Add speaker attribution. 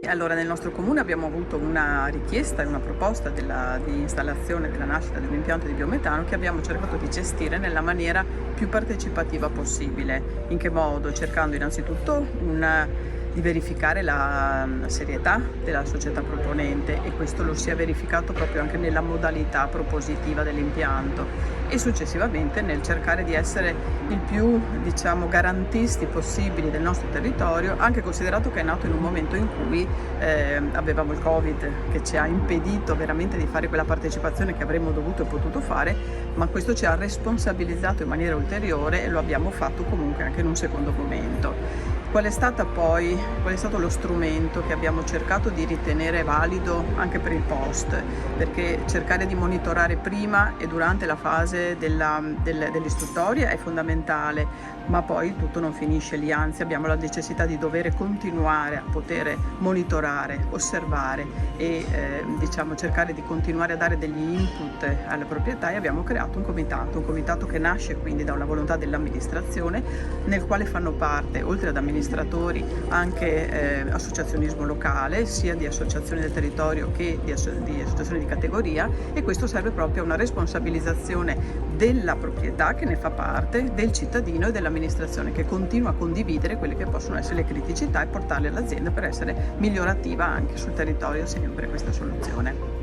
Speaker 1: Allora, nel nostro comune abbiamo avuto una richiesta e una proposta di installazione della nascita di un impianto di biometano che abbiamo cercato di gestire nella maniera più partecipativa possibile. In che modo? Cercando innanzitutto di verificare la serietà della società proponente, e questo lo si è verificato proprio anche nella modalità propositiva dell'impianto, e successivamente nel cercare di essere il più, garantisti possibili del nostro territorio, anche considerato che è nato in un momento in cui avevamo il Covid che ci ha impedito veramente di fare quella partecipazione che avremmo dovuto e potuto fare, ma questo ci ha responsabilizzato in maniera ulteriore e lo abbiamo fatto comunque anche in un secondo momento. Qual è stato lo strumento che abbiamo cercato di ritenere valido anche per il post? Perché cercare di monitorare prima e durante la fase dell'istruttoria è fondamentale, ma poi tutto non finisce lì, anzi abbiamo la necessità di dover continuare a poter monitorare, osservare e cercare di continuare a dare degli input alla proprietà, e abbiamo creato un comitato che nasce quindi da una volontà dell'amministrazione, nel quale fanno parte, oltre ad amministratori, anche associazionismo locale, sia di associazioni del territorio che di associazioni di categoria, e questo serve proprio a una responsabilizzazione della proprietà che ne fa parte, del cittadino e dell'amministrazione, che continua a condividere quelle che possono essere le criticità e portarle all'azienda per essere migliorativa anche sul territorio sempre questa soluzione.